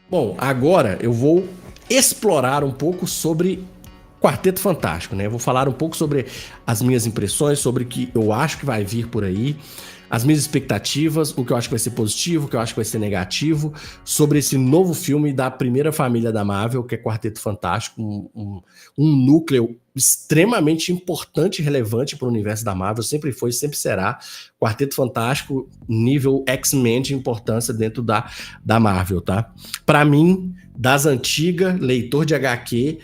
Bom, agora eu vou explorar um pouco sobre Quarteto Fantástico, né? Eu vou falar um pouco sobre as minhas impressões, sobre o que eu acho que vai vir por aí, as minhas expectativas, o que eu acho que vai ser positivo, o que eu acho que vai ser negativo, sobre esse novo filme da primeira família da Marvel, que é Quarteto Fantástico, um núcleo extremamente importante e relevante para o universo da Marvel, sempre foi, sempre será. Quarteto Fantástico, nível X-Men de importância dentro da Marvel, tá? Para mim, das antigas, leitor de HQ,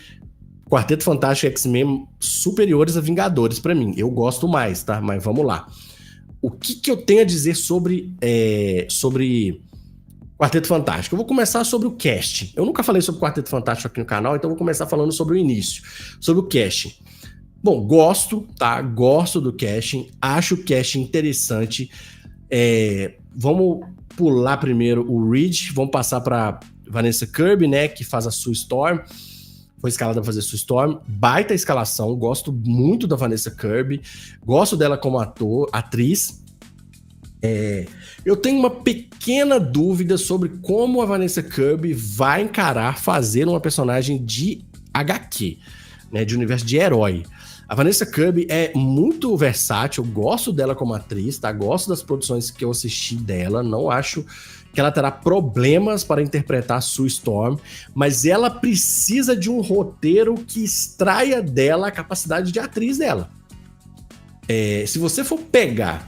Quarteto Fantástico e X-Men superiores a Vingadores pra mim. Eu gosto mais, tá? Mas vamos lá. O que eu tenho a dizer sobre Quarteto Fantástico? Eu vou começar sobre o cast. Eu nunca falei sobre Quarteto Fantástico aqui no canal, então eu vou começar falando sobre o início, sobre o cast. Bom, gosto, tá? Gosto do casting, acho o casting interessante. Vamos pular primeiro o Reed, vamos passar para Vanessa Kirby, né, que faz a Sue Storm. Foi escalada para fazer Sue Storm, baita escalação, gosto muito da Vanessa Kirby, gosto dela como atriz. Eu tenho uma pequena dúvida sobre como a Vanessa Kirby vai encarar fazer uma personagem de HQ, né, de universo de herói. A Vanessa Kirby é muito versátil, eu gosto dela como atriz, tá? Gosto das produções que eu assisti dela, não acho que ela terá problemas para interpretar Sue Storm, mas ela precisa de um roteiro que extraia dela a capacidade de atriz dela. Se você for pegar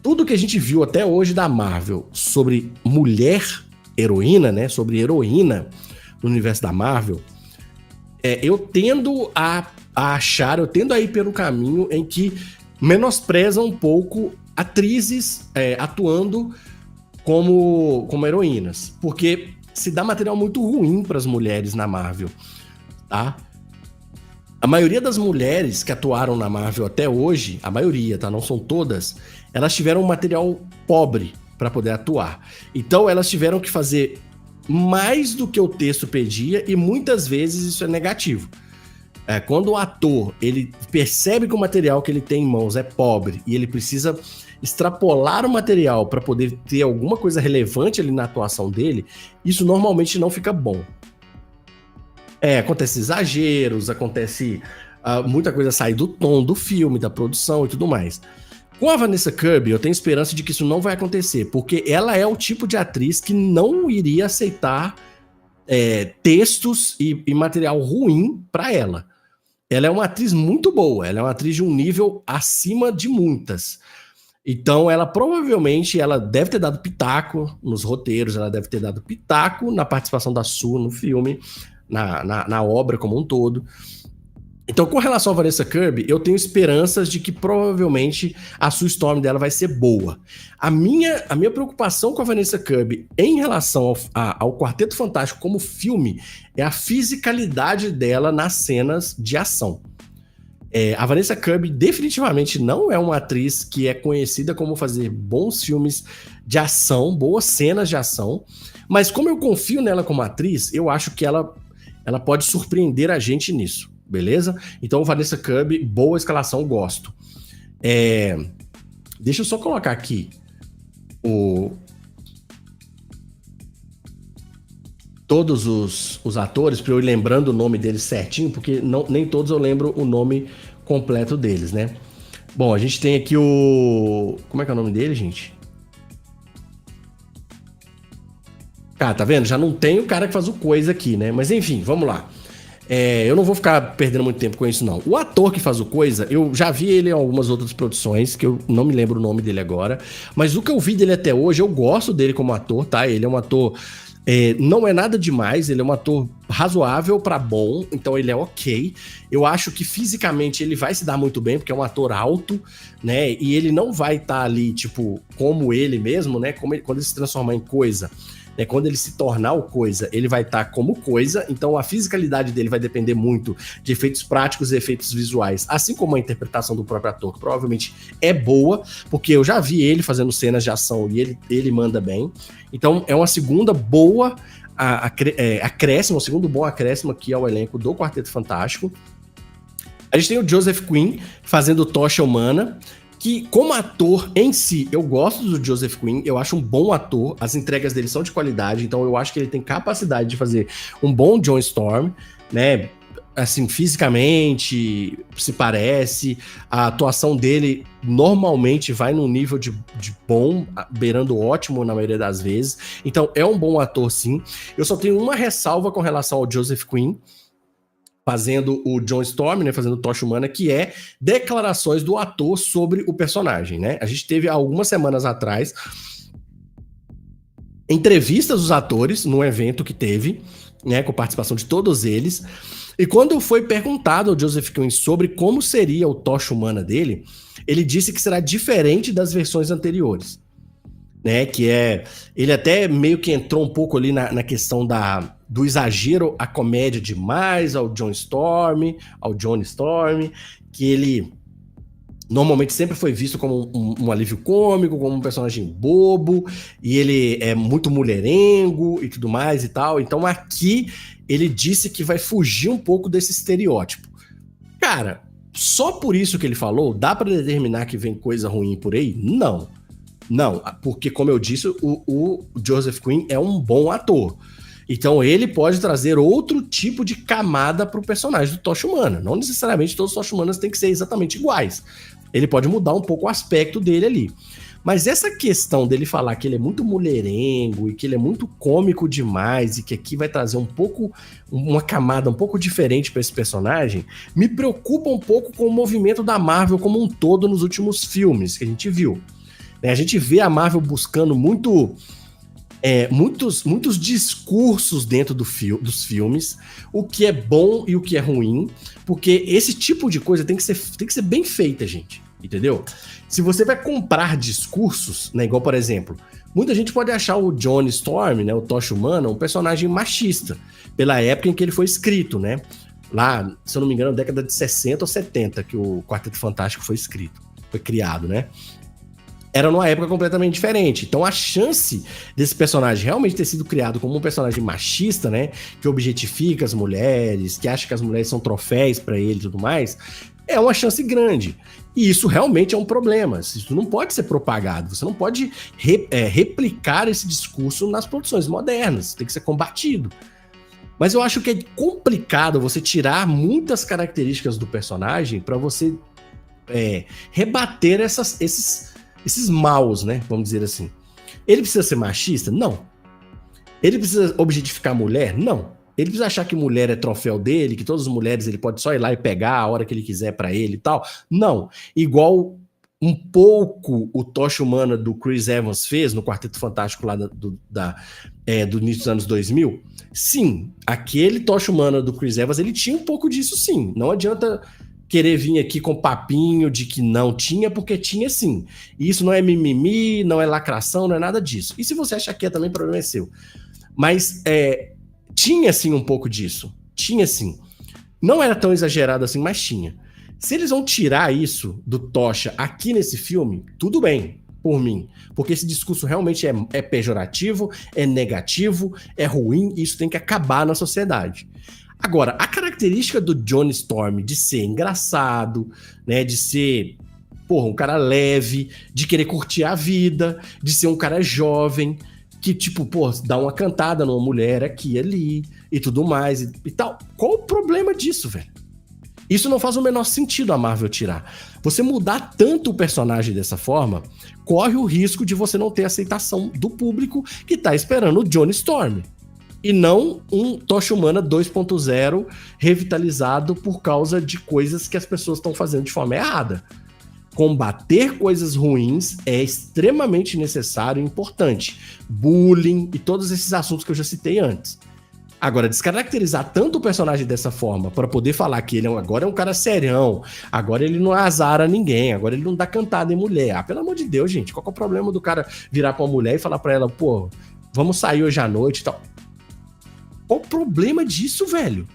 tudo que a gente viu até hoje da Marvel sobre mulher heroína, né, sobre heroína no universo da Marvel, eu tendo a achar, eu tendo a ir pelo caminho em que menospreza um pouco atrizes atuando como heroínas, porque se dá material muito ruim para as mulheres na Marvel, tá? A maioria das mulheres que atuaram na Marvel até hoje, a maioria, tá? Não são todas, elas tiveram um material pobre para poder atuar. Então elas tiveram que fazer mais do que o texto pedia e muitas vezes isso é negativo. Quando o ator ele percebe que o material que ele tem em mãos é pobre e ele precisa extrapolar o material para poder ter alguma coisa relevante ali na atuação dele, isso normalmente não fica bom. Acontece exageros, acontece muita coisa sair do tom do filme, da produção e tudo mais. Com a Vanessa Kirby, eu tenho esperança de que isso não vai acontecer, porque ela é o tipo de atriz que não iria aceitar textos e material ruim para ela. Ela é uma atriz muito boa, ela é uma atriz de um nível acima de muitas. Então, ela provavelmente deve ter dado pitaco nos roteiros, ela deve ter dado pitaco na participação da Sue no filme, na obra como um todo. Então, com relação a Vanessa Kirby, eu tenho esperanças de que provavelmente a Sue Storm dela vai ser boa. A minha preocupação com a Vanessa Kirby em relação ao Quarteto Fantástico como filme é a fisicalidade dela nas cenas de ação. A Vanessa Kirby definitivamente não é uma atriz que é conhecida como fazer bons filmes de ação, boas cenas de ação, mas como eu confio nela como atriz, eu acho que ela pode surpreender a gente nisso, beleza? Então, Vanessa Kirby, boa escalação, gosto. Deixa eu só colocar aqui todos os atores, para eu ir lembrando o nome deles certinho, porque nem todos eu lembro o nome completo deles, né? Bom, a gente tem aqui como é que é o nome dele, gente? Cara, tá vendo? Já não tem o cara que faz o coisa aqui, né? Mas enfim, vamos lá. Eu não vou ficar perdendo muito tempo com isso, não. O ator que faz o coisa, eu já vi ele em algumas outras produções, que eu não me lembro o nome dele agora, mas o que eu vi dele até hoje, eu gosto dele como ator, tá? Ele é um ator... não é nada demais, ele é um ator razoável pra bom, então ele é ok. Eu acho que fisicamente ele vai se dar muito bem, porque é um ator alto, né? E ele não vai estar ali, tipo, como ele mesmo, né? Quando ele se transformar em coisa, né? Quando ele se tornar o coisa, ele vai estar como coisa, então a fisicalidade dele vai depender muito de efeitos práticos e efeitos visuais, assim como a interpretação do próprio ator, que provavelmente é boa, porque eu já vi ele fazendo cenas de ação e ele manda bem. Então é uma segunda boa acréscimo, um segundo bom acréscimo aqui ao elenco do Quarteto Fantástico. A gente tem o Joseph Quinn fazendo Tocha Humana, que, como ator em si, eu gosto do Joseph Quinn, eu acho um bom ator, as entregas dele são de qualidade, então eu acho que ele tem capacidade de fazer um bom John Storm, né? Assim, fisicamente, se parece, a atuação dele normalmente vai num nível de bom, beirando ótimo na maioria das vezes, então é um bom ator sim. Eu só tenho uma ressalva com relação ao Joseph Quinn, fazendo o John Storm, né, fazendo o Tocha Humana, que é declarações do ator sobre o personagem, né? A gente teve algumas semanas atrás entrevistas dos atores num evento que teve, né, com participação de todos eles. E quando foi perguntado ao Joseph Quinn sobre como seria o Tocha Humana dele, ele disse que será diferente das versões anteriores, né? Que é... Ele até meio que entrou um pouco ali na questão do exagero, a comédia demais ao John Storm, que ele normalmente sempre foi visto como um alívio cômico, como um personagem bobo, e ele é muito mulherengo e tudo mais e tal. Então aqui ele disse que vai fugir um pouco desse estereótipo. Cara, só por isso que ele falou, dá pra determinar que vem coisa ruim por aí? Não. Não, porque como eu disse, o Joseph Quinn é um bom ator. Então ele pode trazer outro tipo de camada pro personagem do Tocha Humana. Não necessariamente todos os Tocha Humanas têm que ser exatamente iguais. Ele pode mudar um pouco o aspecto dele ali. Mas essa questão dele falar que ele é muito mulherengo e que ele é muito cômico demais e que aqui vai trazer um pouco, uma camada um pouco diferente para esse personagem, me preocupa um pouco com o movimento da Marvel como um todo nos últimos filmes que a gente viu. A gente vê a Marvel buscando muitos discursos dentro dos filmes, o que é bom e o que é ruim, porque esse tipo de coisa tem que ser bem feita, gente, entendeu? Se você vai comprar discursos, né, igual, por exemplo, muita gente pode achar o John Storm, né, o Tocha Humana, um personagem machista, pela época em que ele foi escrito, né? Lá, se eu não me engano, na década de 60 ou 70 que o Quarteto Fantástico foi criado, né? Era numa época completamente diferente. Então a chance desse personagem realmente ter sido criado como um personagem machista, né, que objetifica as mulheres, que acha que as mulheres são troféus pra ele e tudo mais, é uma chance grande. E isso realmente é um problema. Isso não pode ser propagado. Você não pode replicar esse discurso nas produções modernas. Tem que ser combatido. Mas eu acho que é complicado você tirar muitas características do personagem para você rebater esses maus, né? Vamos dizer assim. Ele precisa ser machista? Não. Ele precisa objetificar a mulher? Não. Ele precisa achar que mulher é troféu dele, que todas as mulheres ele pode só ir lá e pegar a hora que ele quiser pra ele e tal? Não. Igual um pouco o Tocha Humana do Chris Evans fez no Quarteto Fantástico lá do início dos anos 2000. Sim, aquele Tocha Humana do Chris Evans, ele tinha um pouco disso sim. Não adianta querer vir aqui com papinho de que não tinha, porque tinha sim. E isso não é mimimi, não é lacração, não é nada disso. E se você acha que é também, o problema é seu. Mas tinha sim um pouco disso. Tinha sim. Não era tão exagerado assim, mas tinha. Se eles vão tirar isso do Tocha aqui nesse filme, tudo bem, por mim. Porque esse discurso realmente é pejorativo, é negativo, é ruim, e isso tem que acabar na sociedade. Agora, a característica do John Storm de ser engraçado, né, de ser, um cara leve, de querer curtir a vida, de ser um cara jovem, que, dá uma cantada numa mulher aqui e ali, e tudo mais, e tal. Qual o problema disso, velho? Isso não faz o menor sentido a Marvel tirar. Você mudar tanto o personagem dessa forma, corre o risco de você não ter aceitação do público que tá esperando o John Storm. E não um Tocha Humana 2.0 revitalizado por causa de coisas que as pessoas estão fazendo de forma errada. Combater coisas ruins é extremamente necessário e importante. Bullying e todos esses assuntos que eu já citei antes. Agora, descaracterizar tanto o personagem dessa forma para poder falar que ele agora é um cara serião, agora ele não azara ninguém, agora ele não dá cantada em mulher. Ah, pelo amor de Deus, gente, qual que é o problema do cara virar pra uma mulher e falar pra ela, vamos sair hoje à noite e tal? Qual o problema disso, velho?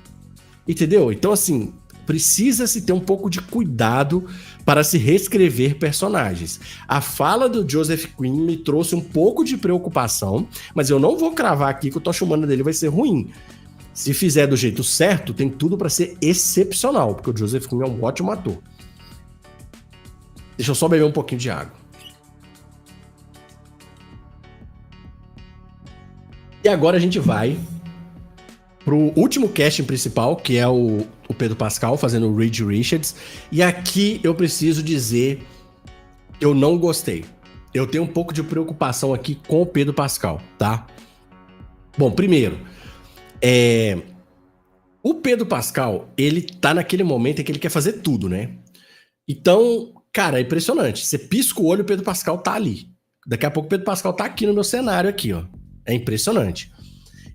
Entendeu? Então, assim, precisa-se ter um pouco de cuidado para se reescrever personagens. A fala do Joseph Quinn me trouxe um pouco de preocupação, mas eu não vou cravar aqui que o Tocha Humana dele vai ser ruim. Se fizer do jeito certo, tem tudo para ser excepcional, porque o Joseph Quinn é um ótimo ator. Deixa eu só beber um pouquinho de água. E agora a gente vai pro último casting principal, que é o Pedro Pascal fazendo o Reed Richards. E aqui eu preciso dizer, eu não gostei. Eu tenho um pouco de preocupação aqui com o Pedro Pascal, tá? Bom, primeiro, o Pedro Pascal, ele tá naquele momento em que ele quer fazer tudo, né? Então, cara, é impressionante. Você pisca o olho, o Pedro Pascal tá ali. Daqui a pouco o Pedro Pascal tá aqui no meu cenário aqui, ó. É impressionante.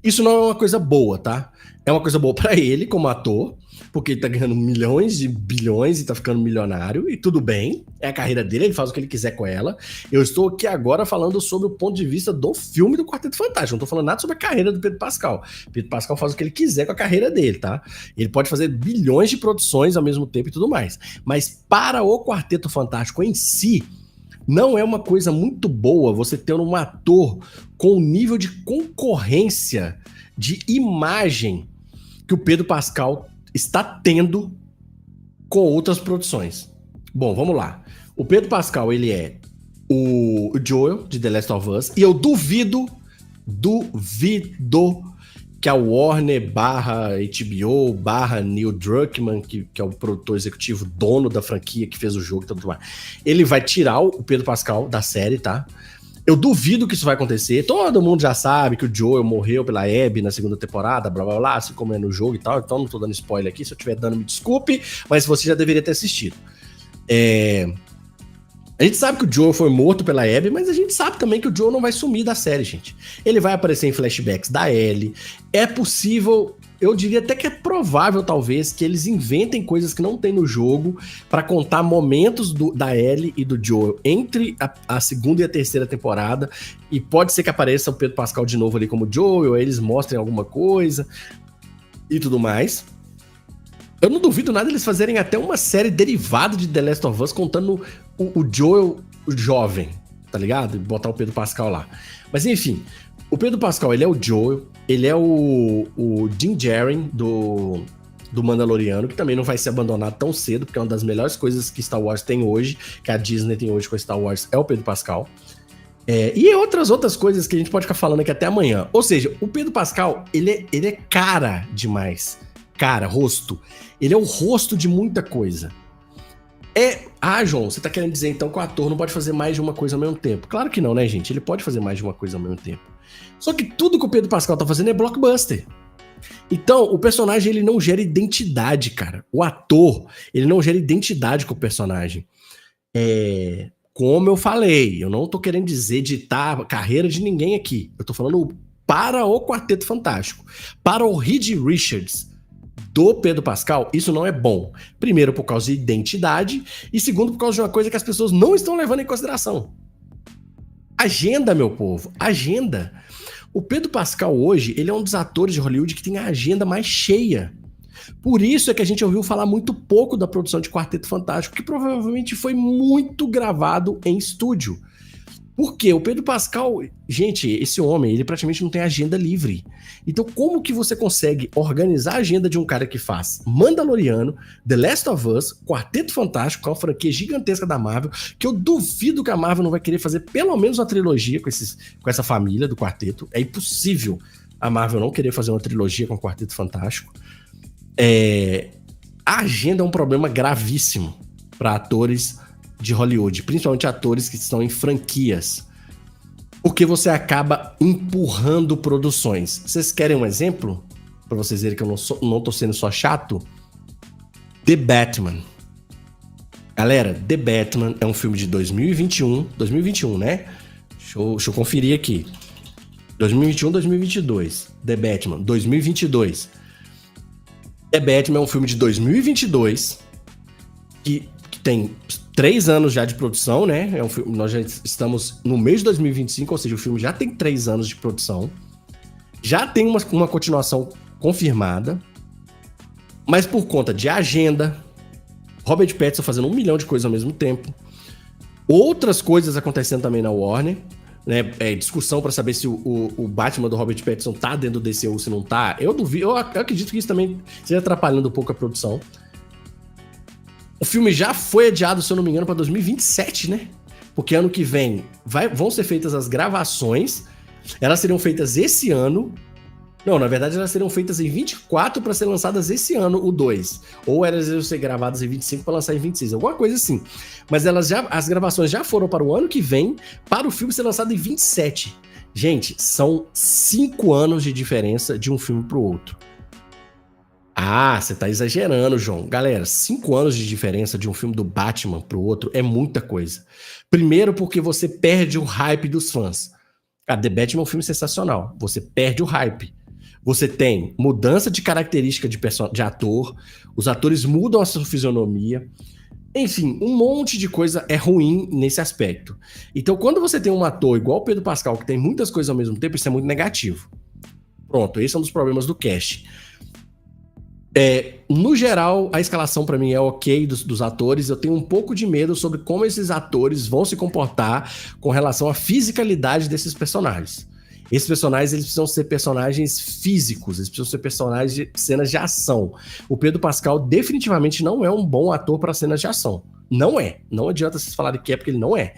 Isso não é uma coisa boa, tá? É uma coisa boa pra ele como ator, porque ele tá ganhando milhões de bilhões e tá ficando milionário, e tudo bem, é a carreira dele, ele faz o que ele quiser com ela. Eu estou aqui agora falando sobre o ponto de vista do filme do Quarteto Fantástico, não tô falando nada sobre a carreira do Pedro Pascal. Pedro Pascal faz o que ele quiser com a carreira dele, tá? Ele pode fazer bilhões de produções ao mesmo tempo e tudo mais. Mas para o Quarteto Fantástico em si, não é uma coisa muito boa você ter um ator com o nível de concorrência, de imagem que o Pedro Pascal está tendo com outras produções. Bom, vamos lá. O Pedro Pascal, ele é o Joel, de The Last of Us, e eu duvido que a Warner barra HBO barra Neil Druckmann, que é o produtor executivo, dono da franquia, que fez o jogo e tudo mais, ele vai tirar o Pedro Pascal da série, tá? Eu duvido que isso vai acontecer. Todo mundo já sabe que o Joel morreu pela Abby na segunda temporada, blá blá blá, assim como é no jogo e tal. Então não tô dando spoiler aqui. Se eu estiver dando, me desculpe, mas você já deveria ter assistido. A gente sabe que o Joel foi morto pela Abby, mas a gente sabe também que o Joel não vai sumir da série, gente. Ele vai aparecer em flashbacks da Ellie. É possível, eu diria até que é provável, talvez, que eles inventem coisas que não tem no jogo pra contar momentos da Ellie e do Joel entre a segunda e a terceira temporada. E pode ser que apareça o Pedro Pascal de novo ali como Joel, aí eles mostrem alguma coisa e tudo mais. Eu não duvido nada eles fazerem até uma série derivada de The Last of Us contando o Joel jovem, tá ligado? E botar o Pedro Pascal lá. Mas enfim, o Pedro Pascal, ele é o Joel, ele é o Din Djarin do Mandaloriano, que também não vai ser abandonado tão cedo, porque é uma das melhores coisas que Star Wars tem hoje, que a Disney tem hoje com Star Wars, é o Pedro Pascal. E outras coisas que a gente pode ficar falando aqui até amanhã. Ou seja, o Pedro Pascal, ele é cara demais. Cara, rosto. Ele é o rosto de muita coisa. João, você tá querendo dizer então que o ator não pode fazer mais de uma coisa ao mesmo tempo? Claro que não, né, gente? Ele pode fazer mais de uma coisa ao mesmo tempo. Só que tudo que o Pedro Pascal tá fazendo é blockbuster. Então, o personagem, ele não gera identidade, cara. O ator, ele não gera identidade com o personagem. Como eu falei, eu não tô querendo dizer ditar a carreira de ninguém aqui. Eu tô falando para o Quarteto Fantástico. Para o Reed Richards do Pedro Pascal, isso não é bom. Primeiro, por causa de identidade, e segundo, por causa de uma coisa que as pessoas não estão levando em consideração. Agenda, meu povo, agenda. O Pedro Pascal hoje, ele é um dos atores de Hollywood que tem a agenda mais cheia. Por isso é que a gente ouviu falar muito pouco da produção de Quarteto Fantástico, que provavelmente foi muito gravado em estúdio. Por quê? O Pedro Pascal, gente, esse homem, ele praticamente não tem agenda livre. Então, como que você consegue organizar a agenda de um cara que faz Mandaloriano, The Last of Us, Quarteto Fantástico, que é uma franquia gigantesca da Marvel, que eu duvido que a Marvel não vai querer fazer pelo menos uma trilogia com essa família do Quarteto. É impossível a Marvel não querer fazer uma trilogia com o Quarteto Fantástico. A agenda é um problema gravíssimo para atores de Hollywood, principalmente atores que estão em franquias, porque você acaba empurrando produções. Vocês querem um exemplo? Para vocês verem que eu não tô sendo só chato? The Batman. Galera, The Batman é um filme de 2021, né? Deixa eu conferir aqui. 2021, 2022. The Batman, 2022. The Batman é um filme de 2022 que tem 3 anos já de produção, né? É um filme, nós já estamos no mês de 2025, ou seja, o filme já tem 3 anos de produção. Já tem uma continuação confirmada. Mas por conta de agenda, Robert Pattinson fazendo 1 milhão de coisas ao mesmo tempo, outras coisas acontecendo também na Warner, né? Discussão para saber se o Batman do Robert Pattinson tá dentro do DCU ou se não tá. Eu duvido, eu acredito que isso também esteja atrapalhando um pouco a produção. O filme já foi adiado, se eu não me engano, para 2027, né? Porque ano que vem vão ser feitas as gravações. Elas seriam feitas esse ano. Não, na verdade elas seriam feitas em 24 para ser lançadas esse ano, o 2. Ou elas iam ser gravadas em 25 para lançar em 26, alguma coisa assim. Mas as gravações já foram para o ano que vem, para o filme ser lançado em 27. Gente, são 5 anos de diferença de um filme para o outro. Ah, você tá exagerando, João. Galera, 5 anos de diferença de um filme do Batman pro outro é muita coisa. Primeiro porque você perde o hype dos fãs. Cara, The Batman é um filme sensacional. Você perde o hype. Você tem mudança de característica de ator, os atores mudam a sua fisionomia. Enfim, um monte de coisa é ruim nesse aspecto. Então, quando você tem um ator igual o Pedro Pascal, que tem muitas coisas ao mesmo tempo, isso é muito negativo. Pronto, esse é um dos problemas do cast. No geral, a escalação pra mim é ok dos atores. Eu tenho um pouco de medo sobre como esses atores vão se comportar com relação à fisicalidade desses personagens. Esses personagens, eles precisam ser personagens físicos, eles precisam ser personagens de cenas de ação. O Pedro Pascal definitivamente não é um bom ator para cenas de ação. Não é. Não adianta vocês falarem que é, porque ele não é.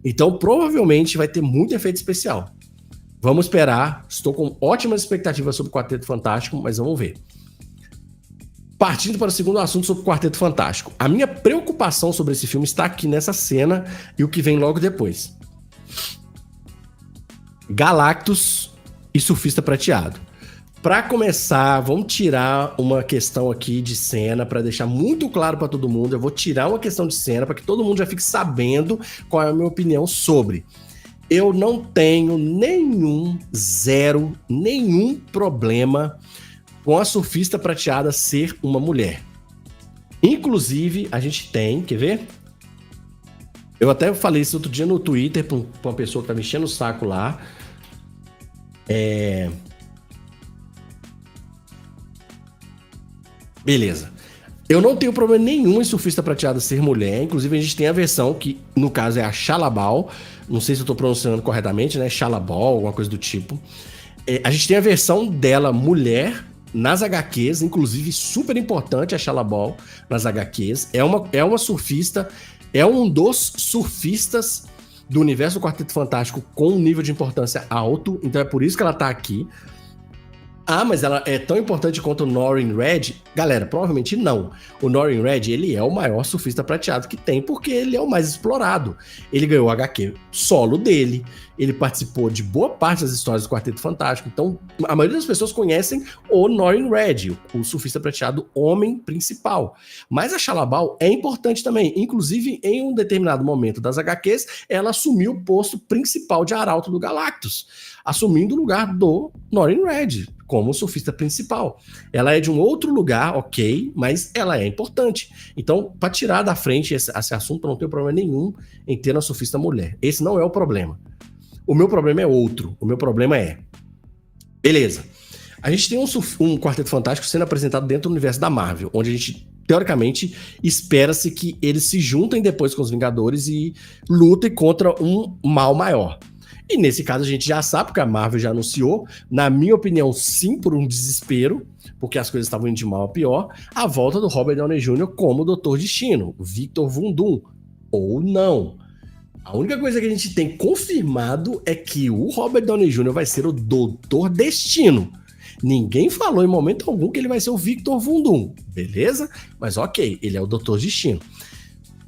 Então, provavelmente vai ter muito efeito especial. Vamos esperar. Estou com ótimas expectativas sobre o Quarteto Fantástico, mas vamos ver. Partindo para o segundo assunto sobre o Quarteto Fantástico. A minha preocupação sobre esse filme está aqui nessa cena e o que vem logo depois. Galactus e Surfista Prateado. Para começar, vamos tirar uma questão aqui de cena para deixar muito claro para todo mundo. Eu vou tirar uma questão de cena para que todo mundo já fique sabendo qual é a minha opinião sobre. Eu não tenho nenhum problema com a Surfista Prateada ser uma mulher. Inclusive, a gente tem, quer ver? Eu até falei isso outro dia no Twitter pra uma pessoa que tá me enchendo o saco lá. Beleza. Eu não tenho problema nenhum em Surfista Prateada ser mulher. Inclusive, a gente tem a versão que, no caso, é a Shalabal. Não sei se eu tô pronunciando corretamente, né? Shalabal, alguma coisa do tipo. A gente tem a versão dela mulher nas HQs, inclusive super importante a Shalabal nas HQs. É uma surfista, é um dos surfistas do universo do Quarteto Fantástico com um nível de importância alto, então é por isso que ela tá aqui. Ah, mas ela é tão importante quanto o Norrin Red? Galera, provavelmente não. O Norrin Red, ele é o maior surfista prateado que tem, porque ele é o mais explorado. Ele ganhou o HQ solo dele, ele participou de boa parte das histórias do Quarteto Fantástico, então a maioria das pessoas conhecem o Norrin Red, o surfista prateado homem principal. Mas a Shalabal é importante também, inclusive em um determinado momento das HQs, ela assumiu o posto principal de arauto do Galactus, assumindo o lugar do Norrin Red como surfista principal. Ela é de um outro lugar, ok, mas ela é importante. Então, para tirar da frente esse assunto, não tenho problema nenhum em ter uma surfista mulher. Esse não é o problema. O meu problema é outro. O meu problema é... Beleza. A gente tem um Quarteto Fantástico sendo apresentado dentro do universo da Marvel, onde a gente, teoricamente, espera-se que eles se juntem depois com os Vingadores e lutem contra um mal maior. E nesse caso a gente já sabe, porque a Marvel já anunciou, na minha opinião, sim, por um desespero, porque as coisas estavam indo de mal a pior, a volta do Robert Downey Jr. como Doutor Destino, Victor Von Doom, ou não. A única coisa que a gente tem confirmado é que o Robert Downey Jr. vai ser o Doutor Destino. Ninguém falou em momento algum que ele vai ser o Victor Von Doom, beleza? Mas ok, ele é o Doutor Destino.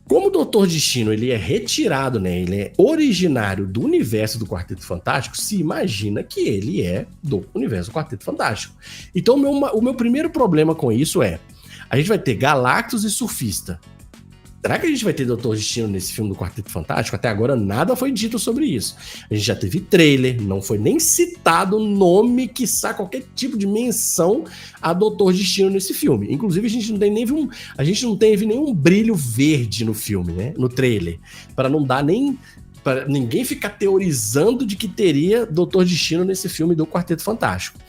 Como o Doutor Destino ele é retirado, né? Ele é originário do universo do Quarteto Fantástico, se imagina que ele é do universo do Quarteto Fantástico. Então o meu primeiro problema com isso é, a gente vai ter Galactus e Surfista. Será que a gente vai ter Doutor Destino nesse filme do Quarteto Fantástico? Até agora nada foi dito sobre isso. A gente já teve trailer, não foi nem citado o nome, quiçá qualquer tipo de menção a Doutor Destino nesse filme. Inclusive a gente não teve nenhum brilho verde no filme, né? No trailer, para não dar nem para ninguém ficar teorizando de que teria Doutor Destino nesse filme do Quarteto Fantástico.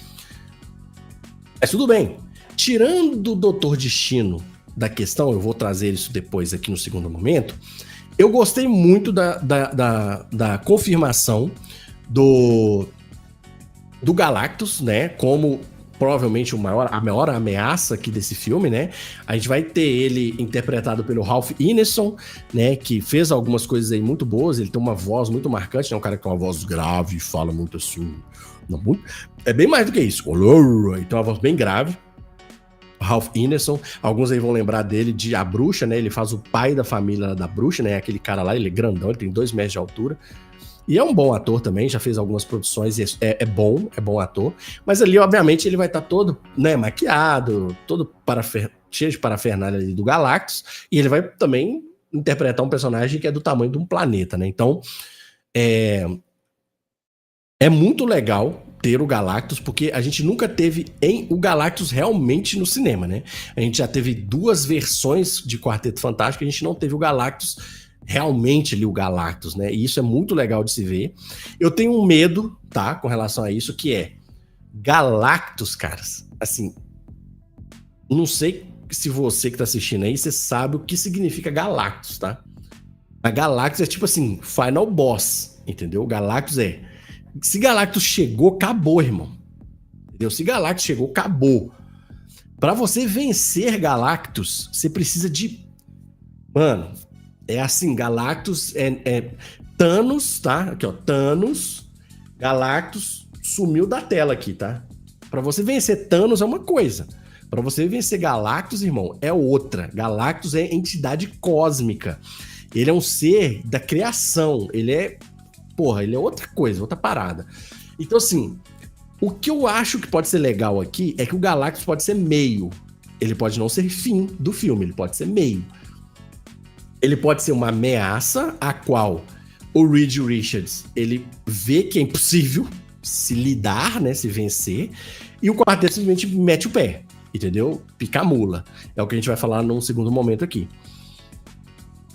Mas tudo bem. Tirando o Doutor Destino da questão, eu vou trazer isso depois aqui no segundo momento, eu gostei muito da confirmação do Galactus, né, como provavelmente a maior ameaça aqui desse filme, né? A gente vai ter ele interpretado pelo Ralph Ineson, né? Que fez algumas coisas aí muito boas, ele tem uma voz muito marcante, né? Um cara que tem uma voz grave e fala muito assim... Não, muito, é bem mais do que isso. Então uma voz bem grave. Ralph Ineson, alguns aí vão lembrar dele de A Bruxa, né? Ele faz o pai da família da Bruxa, né? Aquele cara lá, ele é grandão, ele tem 2 metros de altura. E é um bom ator também, já fez algumas produções, é bom ator. Mas ali, obviamente, ele vai estar todo, né, maquiado, todo cheio de parafernália ali do Galactus, e ele vai também interpretar um personagem que é do tamanho de um planeta, né? Então, é muito legal ter o Galactus, porque a gente nunca teve o Galactus realmente no cinema, né? A gente já teve 2 versões de Quarteto Fantástico, a gente não teve o Galactus realmente ali, o Galactus, né? E isso é muito legal de se ver. Eu tenho um medo, tá, com relação a isso, que é Galactus, caras, assim, não sei se você que tá assistindo aí, você sabe o que significa Galactus, tá? A Galactus é tipo assim, Final Boss, entendeu? Galactus se Galactus chegou, acabou, irmão. Entendeu? Se Galactus chegou, acabou. Pra você vencer Galactus, você precisa de... Mano, é assim, Galactus é Thanos, tá? Aqui, ó, Thanos, Galactus sumiu da tela aqui, tá? Pra você vencer Thanos é uma coisa. Pra você vencer Galactus, irmão, é outra. Galactus é entidade cósmica. Ele é um ser da criação. Ele é outra coisa, outra parada. Então, assim, o que eu acho que pode ser legal aqui é que o Galactus pode ser meio. Ele pode não ser fim do filme, ele pode ser meio. Ele pode ser uma ameaça a qual o Reed Richards, ele vê que é impossível se lidar, né, se vencer, e o quarteto simplesmente mete o pé, entendeu? Pica a mula. É o que a gente vai falar num segundo momento aqui.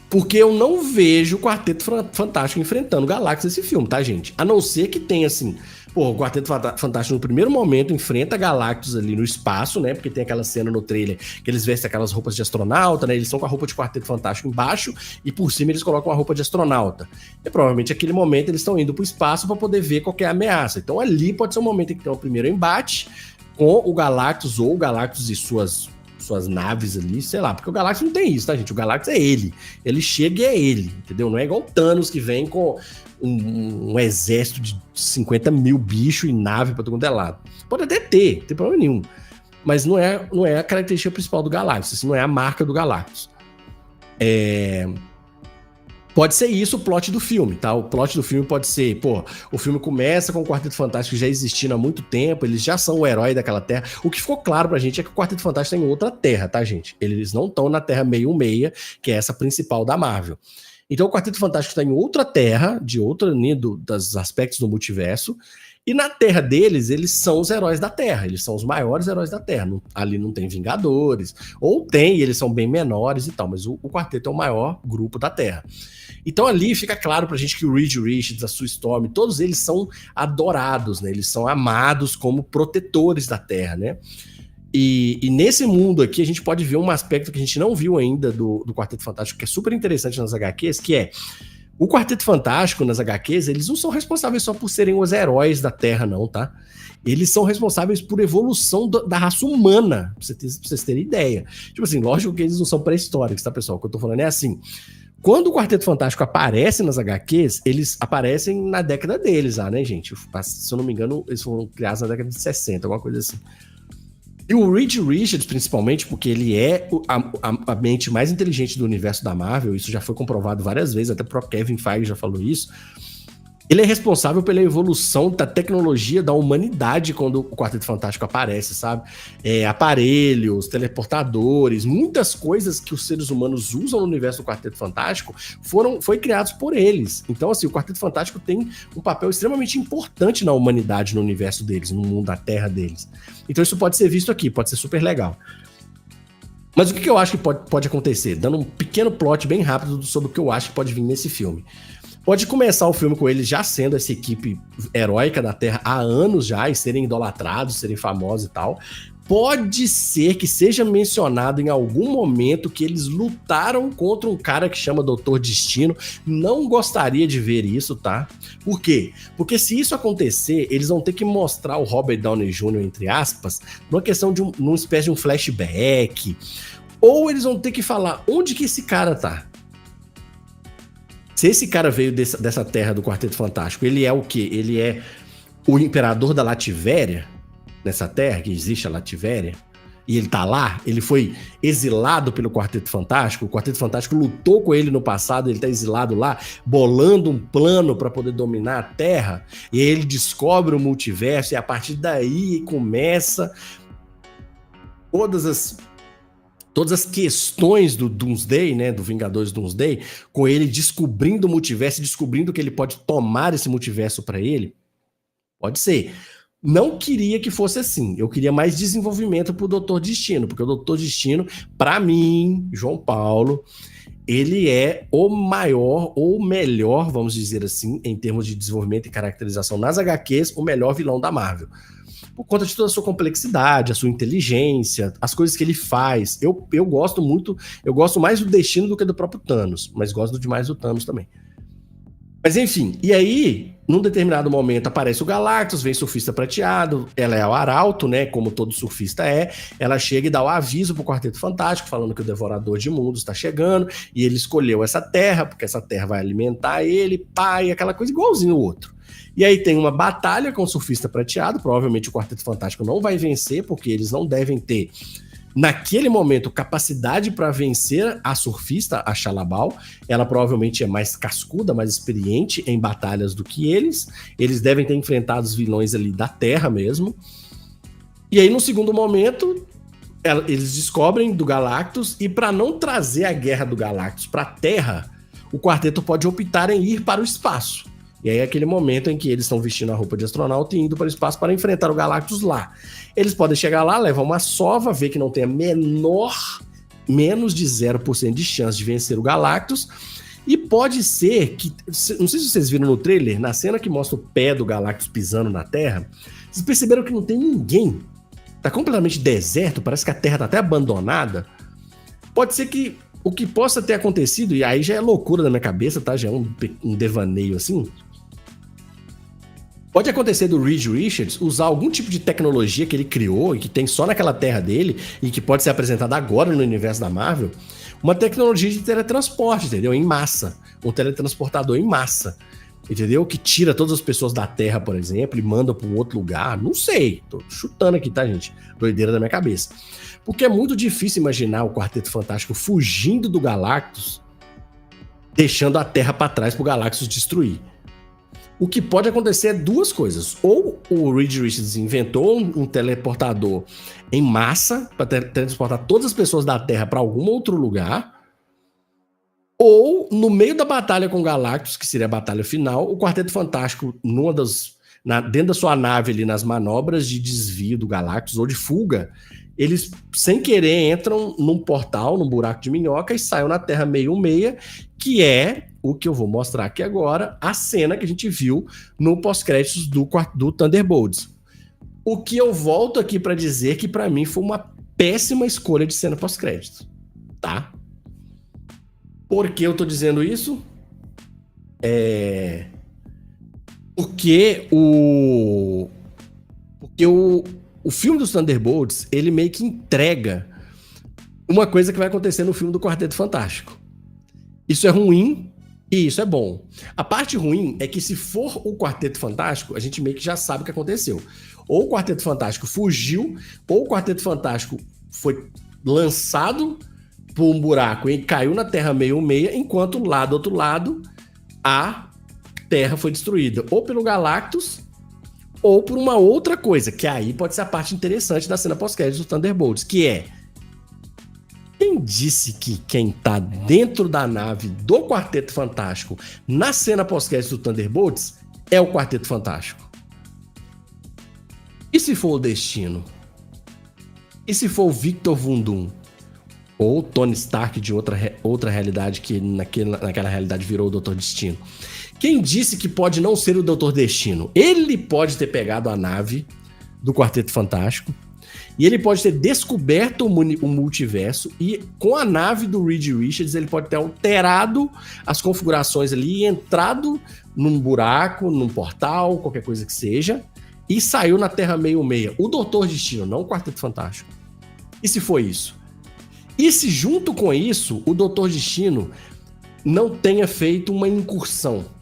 Porque eu não vejo o Quarteto Fantástico enfrentando o Galactus nesse filme, tá, gente? A não ser que tenha, assim... Pô, o Quarteto Fantástico no primeiro momento enfrenta Galactus ali no espaço, né? Porque tem aquela cena no trailer que eles vestem aquelas roupas de astronauta, né? Eles estão com a roupa de Quarteto Fantástico embaixo e por cima eles colocam a roupa de astronauta. E provavelmente naquele momento eles estão indo pro espaço para poder ver qual que é a ameaça. Então ali pode ser o momento em que tem o primeiro embate com o Galactus ou o Galactus e suas naves ali, sei lá, porque o Galactus não tem isso, tá, gente? O Galactus é ele. Ele chega e é ele, entendeu? Não é igual o Thanos que vem com um exército de 50 mil bichos e nave pra todo mundo é lado. Pode até ter, não tem problema nenhum. Mas não é a característica principal do Galactus, assim, não é a marca do Galactus. Pode ser isso o plot do filme, tá? O plot do filme pode ser, o filme começa com o Quarteto Fantástico já existindo há muito tempo, eles já são o herói daquela terra. O que ficou claro pra gente é que o Quarteto Fantástico tem outra terra, tá, gente? Eles não estão na Terra 616, que é essa principal da Marvel. Então o Quarteto Fantástico está em outra terra, de outro dos aspectos do multiverso, e na terra deles, eles são os heróis da Terra, eles são os maiores heróis da Terra. Ali não tem Vingadores, ou tem, e eles são bem menores e tal, mas o Quarteto é o maior grupo da Terra. Então ali fica claro pra gente que o Reed Richards, a Sue Storm, todos eles são adorados, né? Eles são amados como protetores da Terra, né? E nesse mundo aqui a gente pode ver um aspecto que a gente não viu ainda do Quarteto Fantástico, que é super interessante nas HQs, que é o Quarteto Fantástico nas HQs, eles não são responsáveis só por serem os heróis da Terra, não, tá? Eles são responsáveis por evolução da raça humana, pra vocês terem ideia. Tipo assim, lógico que eles não são pré-históricos, tá, pessoal? O que eu tô falando é assim... Quando o Quarteto Fantástico aparece nas HQs, eles aparecem na década deles lá, né, gente? Se eu não me engano, eles foram criados na década de 60, alguma coisa assim. E o Reed Richards, principalmente, porque ele é a mente mais inteligente do universo da Marvel, isso já foi comprovado várias vezes, até o próprio Kevin Feige já falou isso. Ele é responsável pela evolução da tecnologia da humanidade quando o Quarteto Fantástico aparece, sabe? Aparelhos, teleportadores, muitas coisas que os seres humanos usam no universo do Quarteto Fantástico foi criados por eles. Então, assim, o Quarteto Fantástico tem um papel extremamente importante na humanidade, no universo deles, no mundo da Terra deles. Então isso pode ser visto aqui, pode ser super legal. Mas o que eu acho que pode acontecer? Dando um pequeno plot bem rápido sobre o que eu acho que pode vir nesse filme. Pode começar o filme com eles já sendo essa equipe heróica da Terra há anos já, e serem idolatrados, serem famosos e tal. Pode ser que seja mencionado em algum momento que eles lutaram contra um cara que chama Doutor Destino. Não gostaria de ver isso, tá? Por quê? Porque se isso acontecer, eles vão ter que mostrar o Robert Downey Jr., entre aspas, numa questão de numa espécie de um flashback. Ou eles vão ter que falar onde que esse cara tá. Se esse cara veio dessa terra do Quarteto Fantástico, ele é o quê? Ele é o imperador da Lativéria? Nessa terra que existe a Lativéria, e ele tá lá, ele foi exilado pelo Quarteto Fantástico, o Quarteto Fantástico lutou com ele no passado, ele tá exilado lá, bolando um plano para poder dominar a Terra, e aí ele descobre o multiverso, e a partir daí começa todas as questões do Doomsday, né, do Vingadores Doomsday, com ele descobrindo o multiverso, descobrindo que ele pode tomar esse multiverso para ele. Pode ser. Não queria que fosse assim. Eu queria mais desenvolvimento pro Doutor Destino, porque o Doutor Destino, para mim, João Paulo, ele é o maior ou melhor, vamos dizer assim, em termos de desenvolvimento e caracterização nas HQs, o melhor vilão da Marvel. Por conta de toda a sua complexidade, a sua inteligência, as coisas que ele faz. Eu gosto muito, eu gosto mais do Destino do que do próprio Thanos, mas gosto demais do Thanos também. Mas enfim, e aí, num determinado momento aparece o Galactus, vem surfista prateado, ela é o arauto, né, como todo surfista é, ela chega e dá o aviso pro Quarteto Fantástico, falando que o Devorador de Mundos tá chegando, e ele escolheu essa terra, porque essa terra vai alimentar ele, pai, aquela coisa igualzinho o outro. E aí tem uma batalha com o surfista prateado, provavelmente o Quarteto Fantástico não vai vencer, porque eles não devem ter naquele momento, capacidade para vencer a surfista, a Xalabal. Ela provavelmente é mais cascuda, mais experiente em batalhas do que eles. Eles devem ter enfrentado os vilões ali da Terra mesmo. E aí, no segundo momento, eles descobrem do Galactus, e para não trazer a guerra do Galactus para a Terra, o quarteto pode optar em ir para o espaço. E aí é aquele momento em que eles estão vestindo a roupa de astronauta e indo para o espaço para enfrentar o Galactus lá. Eles podem chegar lá, levar uma sova, ver que não tem a menos de 0% de chance de vencer o Galactus. E pode ser que, não sei se vocês viram no trailer, na cena que mostra o pé do Galactus pisando na Terra, vocês perceberam que não tem ninguém. Tá completamente deserto, parece que a Terra tá até abandonada. Pode ser que o que possa ter acontecido, e aí já é loucura da minha cabeça, tá? Já é um devaneio assim. Pode acontecer do Reed Richards usar algum tipo de tecnologia que ele criou e que tem só naquela terra dele e que pode ser apresentada agora no universo da Marvel, uma tecnologia de teletransporte, entendeu? Em massa. Um teletransportador em massa, entendeu? Que tira todas as pessoas da Terra, por exemplo, e manda para um outro lugar. Não sei, tô chutando aqui, tá, gente? Doideira da minha cabeça. Porque é muito difícil imaginar o Quarteto Fantástico fugindo do Galactus, deixando a Terra para trás pro Galactus destruir. O que pode acontecer é duas coisas. Ou o Reed Richards inventou um teleportador em massa para transportar todas as pessoas da Terra para algum outro lugar. Ou, no meio da batalha com o Galactus, que seria a batalha final, o Quarteto Fantástico, dentro da sua nave ali, nas manobras de desvio do Galactus ou de fuga, eles, sem querer, entram num portal, num buraco de minhoca e saem na Terra meio-meia, que é o que eu vou mostrar aqui agora, a cena que a gente viu no pós-créditos do Thunderbolts. O que eu volto aqui para dizer que para mim foi uma péssima escolha de cena pós-créditos, tá? Por que eu tô dizendo isso? Porque o filme dos Thunderbolts, ele meio que entrega uma coisa que vai acontecer no filme do Quarteto Fantástico. Isso é ruim e isso é bom. A parte ruim é que, se for o Quarteto Fantástico, a gente meio que já sabe o que aconteceu. Ou o Quarteto Fantástico fugiu, ou o Quarteto Fantástico foi lançado por um buraco e caiu na Terra meio-meia, enquanto lá do outro lado a Terra foi destruída ou pelo Galactus ou por uma outra coisa, que aí pode ser a parte interessante da cena pós-crédito do Thunderbolts, que é: quem disse que quem tá dentro da nave do Quarteto Fantástico na cena pós-crédito do Thunderbolts é o Quarteto Fantástico? E se for o Destino? E se for o Victor Von Doom? Ou Tony Stark de outra realidade que naquela realidade virou o Doutor Destino? Quem disse que pode não ser o Doutor Destino? Ele pode ter pegado a nave do Quarteto Fantástico e ele pode ter descoberto o multiverso e com a nave do Reed Richards ele pode ter alterado as configurações ali e entrado num buraco, num portal, qualquer coisa que seja, e saiu na Terra 66. O Doutor Destino, não o Quarteto Fantástico. E se foi isso? E se junto com isso, o Doutor Destino não tenha feito uma incursão?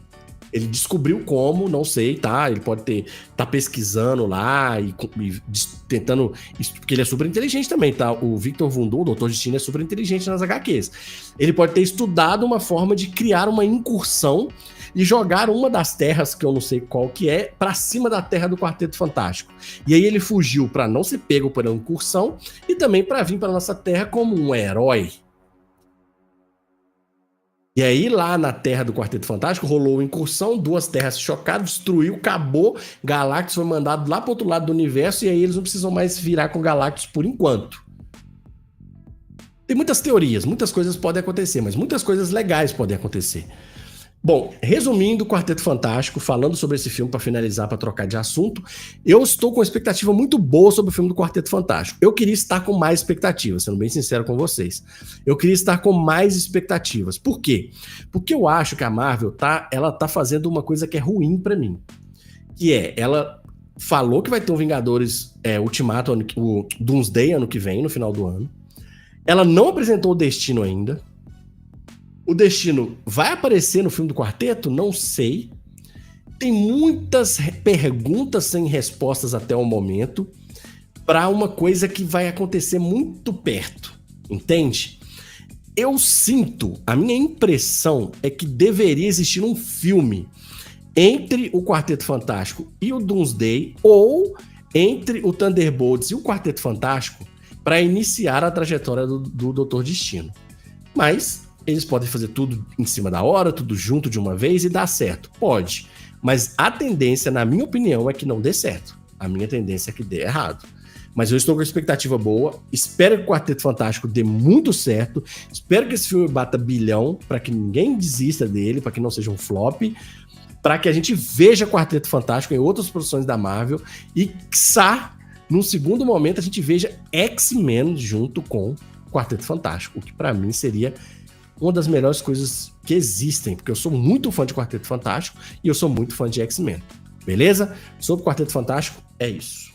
Ele descobriu como, não sei, tá? Ele pode tá pesquisando lá e tentando... Porque ele é super inteligente também, tá? O Victor Von Doom, o Doutor Destino, é super inteligente nas HQs. Ele pode ter estudado uma forma de criar uma incursão e jogar uma das terras, que eu não sei qual que é, pra cima da terra do Quarteto Fantástico. E aí ele fugiu pra não ser pego por uma incursão e também pra vir pra nossa terra como um herói. E aí, lá na Terra do Quarteto Fantástico, rolou uma incursão, 2 terras chocadas, destruiu, acabou, Galactus foi mandado lá pro outro lado do universo, e aí eles não precisam mais virar com Galactus por enquanto. Tem muitas teorias, muitas coisas podem acontecer, mas muitas coisas legais podem acontecer. Bom, resumindo o Quarteto Fantástico, falando sobre esse filme para finalizar, para trocar de assunto, eu estou com uma expectativa muito boa sobre o filme do Quarteto Fantástico. Eu queria estar com mais expectativas, sendo bem sincero com vocês. Eu queria estar com mais expectativas. Por quê? Porque eu acho que a Marvel ela tá fazendo uma coisa que é ruim para mim. Que é, ela falou que vai ter um Vingadores Ultimato, o Doomsday ano que vem, no final do ano. Ela não apresentou o Destino ainda. O Destino vai aparecer no filme do Quarteto? Não sei. Tem muitas perguntas sem respostas até o momento para uma coisa que vai acontecer muito perto, entende? Eu sinto, a minha impressão é que deveria existir um filme entre o Quarteto Fantástico e o Doomsday, ou entre o Thunderbolts e o Quarteto Fantástico, para iniciar a trajetória do Doutor Destino. Mas eles podem fazer tudo em cima da hora, tudo junto de uma vez e dar certo. Pode. Mas a tendência, na minha opinião, é que não dê certo. A minha tendência é que dê errado. Mas eu estou com expectativa boa. Espero que o Quarteto Fantástico dê muito certo. Espero que esse filme bata bilhão, para que ninguém desista dele, para que não seja um flop. Para que a gente veja Quarteto Fantástico em outras produções da Marvel. E, quiçá, num segundo momento, a gente veja X-Men junto com Quarteto Fantástico. O que, para mim, seria uma das melhores coisas que existem, porque eu sou muito fã de Quarteto Fantástico e eu sou muito fã de X-Men. Beleza? Sobre Quarteto Fantástico, é isso.